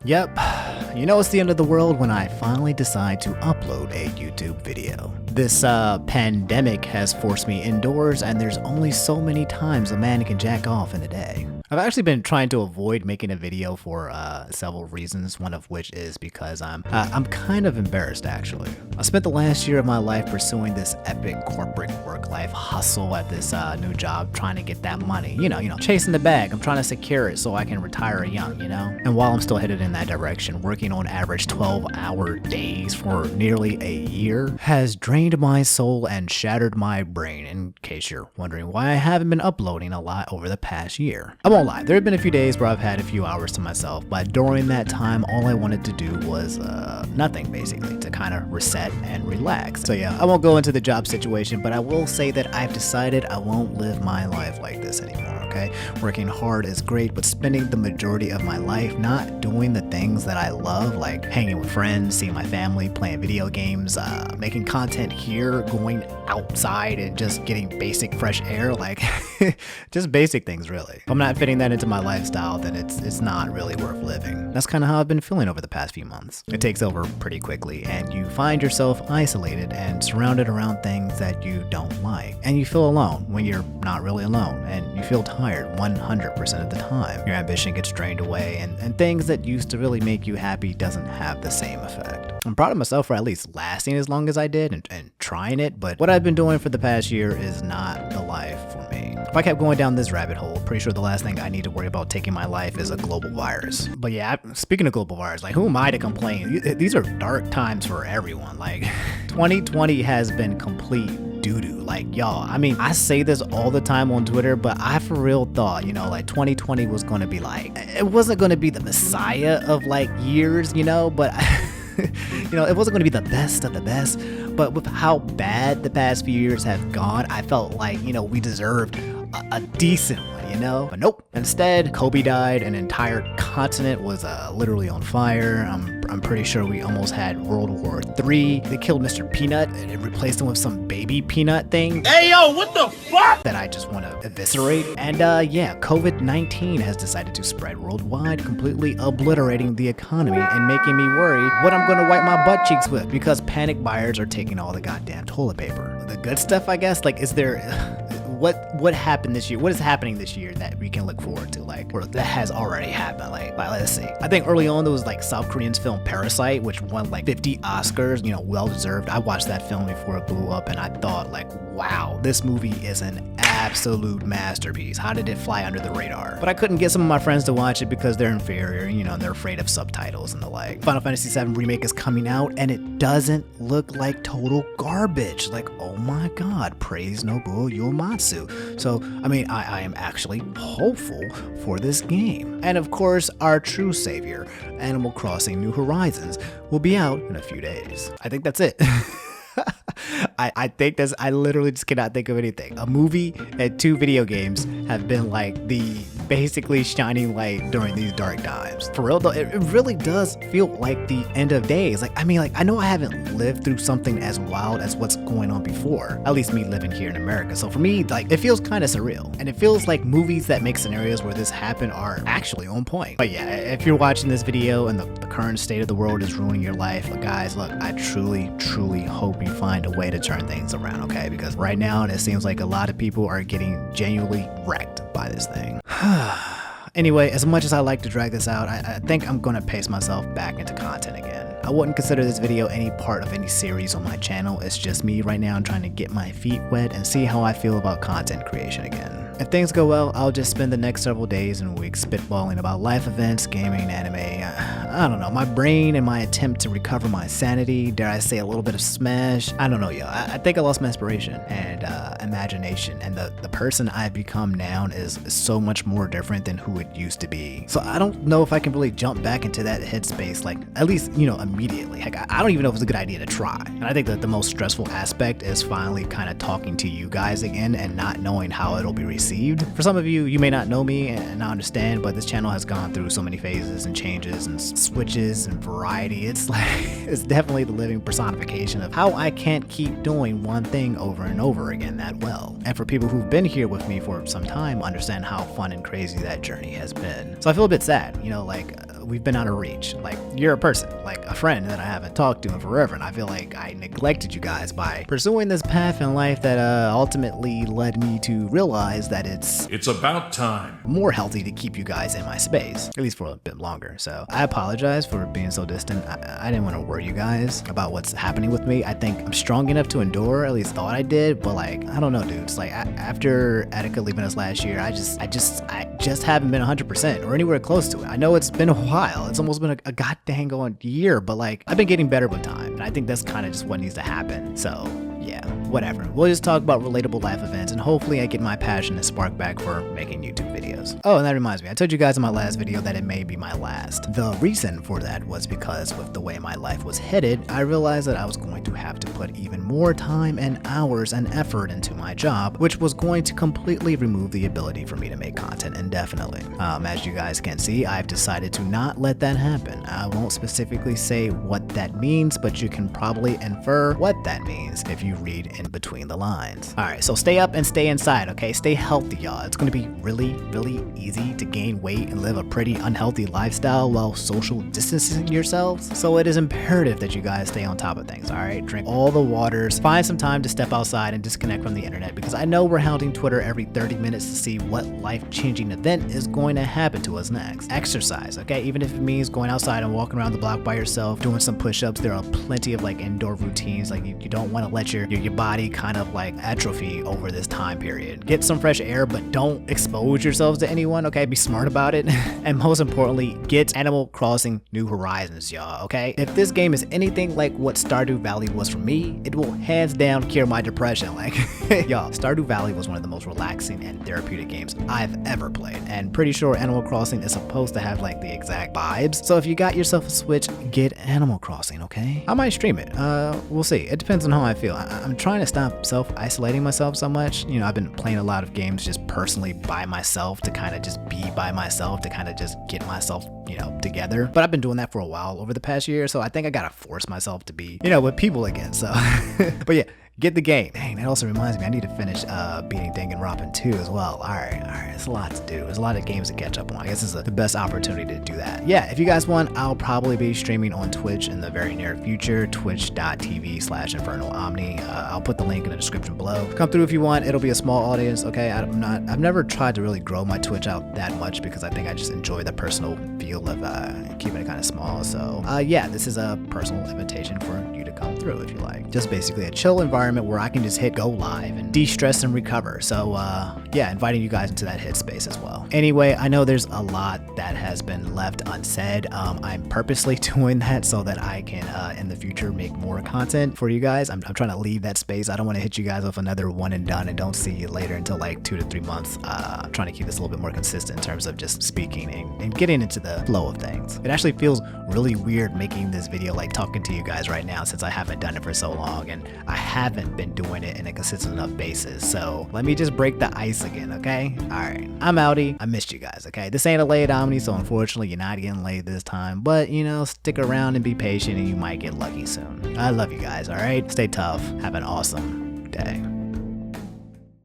Yep, you know it's the end of the world when I finally decide to upload a YouTube video. This pandemic has forced me indoors, and there's only so many times a man can jack off in a day. I've actually been trying to avoid making a video for several reasons, one of which is because I'm kind of embarrassed actually. I spent the last year of my life pursuing this epic corporate work-life hustle at this new job, trying to get that money, you know, chasing the bag. I'm trying to secure it so I can retire young, you know? And while I'm still headed in that direction, working on average 12-hour days for nearly a year has drained my soul and shattered my brain, in case you're wondering why I haven't been uploading a lot over the past year. I won't lie, there have been a few days where I've had a few hours to myself, but during that time, all I wanted to do was nothing, basically, to kind of reset and relax. So yeah, I won't go into the job situation, but I will say that I've decided I won't live my life like this anymore, okay? Working hard is great, but spending the majority of my life not doing the things that I love, like hanging with friends, seeing my family, playing video games, making content here, going outside and just getting basic fresh air, like just basic things really. If I'm not fitting that into my lifestyle, then it's not really worth living. That's kind of how I've been feeling over the past few months. It takes over pretty quickly and you find yourself isolated and surrounded around things that you don't like. And you feel alone when you're not really alone, and you feel tired 100% of the time. Your ambition gets drained away, and things that used to really make you happy doesn't have the same effect. I'm proud of myself for at least lasting as long as I did and trying it, but what I've been doing for the past year is not the life for me. If I kept going down this rabbit hole, pretty sure the last thing I need to worry about taking my life is a global virus. But yeah, speaking of global virus, like who am I to complain? These are dark times for everyone. Like 2020 has been complete doo-doo. Like, y'all, I mean, I say this all the time on Twitter, but I for real thought, you know, like 2020 was going to be like, it wasn't going to be the messiah of like years, you know, but you know, it wasn't going to be the best of the best, but with how bad the past few years have gone, I felt like, you know, we deserved a decent one, you know? But nope. Instead, Kobe died, an entire continent was literally on fire. I'm pretty sure we almost had World War III. They killed Mr. Peanut and replaced him with some baby peanut thing. Hey yo, what the fuck? That I just want to eviscerate. And yeah, COVID-19 has decided to spread worldwide, completely obliterating the economy and making me worry what I'm gonna wipe my butt cheeks with, because panic buyers are taking all the goddamn toilet paper. The good stuff, I guess, like, is there what happened this year? What is happening this year that we can look forward to, like, or that has already happened? Like let's see. I think early on there was like South Korean's film Parasite, which won like 50 Oscars, you know, well deserved. I watched that film before it blew up and I thought like, wow, this movie is an absolute masterpiece. How did it fly under the radar? But I couldn't get some of my friends to watch it because they're inferior, you know, and they're afraid of subtitles and the like. Final Fantasy VII Remake is coming out and it doesn't look like total garbage. Like, oh my god, praise Nobuo Uematsu. So, I mean, I am actually hopeful for this game. And of course, our true savior, Animal Crossing New Horizons, will be out in a few days. I think that's it. I think that's, I literally just cannot think of anything. A movie and 2 video games have been like the basically shining light during these dark times. For real though, it really does feel like the end of days. Like, I mean, like, I know I haven't lived through something as wild as what's going on before, at least me living here in America. So for me, like, it feels kind of surreal. And it feels like movies that make scenarios where this happened are actually on point. But yeah, if you're watching this video and the current state of the world is ruining your life, guys, look, I truly hope you find a way to turn things around, okay? Because right now it seems like a lot of people are getting genuinely wrecked by this thing. Anyway, as much as I like to drag this out, I think I'm gonna pace myself back into content again. I wouldn't consider this video any part of any series on my channel. It's just me right now trying to get my feet wet and see how I feel about content creation again. If things go well, I'll just spend the next several days and weeks spitballing about life events, gaming, anime, I don't know, my brain and my attempt to recover my sanity, dare I say a little bit of Smash. I don't know, yo, I think I lost my inspiration and imagination, and the person I've become now is so much more different than who it used to be. So I don't know if I can really jump back into that headspace, like, at least, you know, immediately. Like, I don't even know if it's a good idea to try. And I think that the most stressful aspect is finally kind of talking to you guys again and not knowing how it'll be received. For some of you, you may not know me and I understand, but this channel has gone through so many phases and changes and switches and variety. It's like, it's definitely the living personification of how I can't keep doing one thing over and over again that well. And for people who've been here with me for some time, understand how fun and crazy that journey has been. So I feel a bit sad, you know, like, we've been out of reach. Like, you're a person, like a friend that I haven't talked to in forever, and I feel like I neglected you guys by pursuing this path in life that ultimately led me to realize that it's about time. more healthy to keep you guys in my space, at least for a bit longer. So I apologize for being so distant. I didn't want to worry you guys about what's happening with me. I think I'm strong enough to endure, at least thought I did, but like, I don't know, dudes. Like, after Attica leaving us last year, I just haven't been 100% or anywhere close to it. I know it's been a while. It's almost been a goddamn going year, but like, I've been getting better with time, and I think that's kind of just what needs to happen. So yeah, whatever. We'll just talk about relatable life events, and hopefully I get my passion to spark back for making YouTube videos. Oh, and that reminds me, I told you guys in my last video that it may be my last. The reason for that was because with the way my life was headed, I realized that I was going to have to put even more time and hours and effort into my job, which was going to completely remove the ability for me to make content indefinitely. As you guys can see, I've decided to not let that happen. I won't specifically say what that means, but you can probably infer what that means if you read in between the lines. Alright, so stay up and stay inside, okay? Stay healthy, y'all. It's gonna be really easy to gain weight and live a pretty unhealthy lifestyle while social distancing yourselves. So it is imperative that you guys stay on top of things, alright? Drink all the waters, find some time to step outside and disconnect from the internet, because I know we're hounding Twitter every 30 minutes to see what life-changing event is going to happen to us next. Exercise, okay? Even if it means going outside and walking around the block by yourself, doing some push-ups, there are plenty of like indoor routines. Like, you don't want to let your body kind of like atrophy over this time period. Get some fresh air, but don't expose yourselves to anyone, okay? Be smart about it. And most importantly, get Animal Crossing New Horizons, y'all, okay? If this game is anything like what Stardew Valley was for me, it will hands down cure my depression. Like, y'all, Stardew Valley was one of the most relaxing and therapeutic games I've ever played, and pretty sure Animal Crossing is supposed to have like the exact vibes. So if you got yourself a Switch, get Animal Crossing, okay? I might stream it. We'll see. It depends on how I feel. I'm trying to stop self-isolating myself so much. You know, I've been playing a lot of games just personally by myself to kind of just be by myself, to kind of just get myself, you know, together. But I've been doing that for a while over the past year, so I think I gotta force myself to be, you know, with people again. So, but yeah. Get the game. Dang, that also reminds me, I need to finish beating Danganronpa 2 as well. Alright, it's a lot to do. There's a lot of games to catch up on. I guess this is the best opportunity to do that. Yeah, if you guys want, I'll probably be streaming on Twitch in the very near future, twitch.tv/InfernalOmni. I'll put the link in the description below. Come through if you want. It'll be a small audience, okay? I've never tried to really grow my Twitch out that much because I think I just enjoy the personal feel of keeping it kind of small. So, yeah, this is a personal invitation for you to come through if you like. Just basically a chill environment where I can just hit go live and de-stress and recover. So yeah, inviting you guys into that headspace as well. Anyway, I know there's a lot that has been left unsaid. I'm purposely doing that so that I can in the future make more content for you guys. I'm trying to leave that space. I don't want to hit you guys with another one and done and don't see you later until like 2 to 3 months. I'm trying to keep this a little bit more consistent in terms of just speaking and getting into the flow of things. It actually feels really weird making this video, like talking to you guys right now, since I haven't done it for so long and I haven't been doing it in a consistent enough basis. So let me just break the ice again, okay? Alright, I'm outie. I missed you guys, okay? This ain't a laid Omni, so unfortunately you're not getting laid this time, but you know, stick around and be patient and you might get lucky soon. I love you guys, alright? Stay tough. Have an awesome day.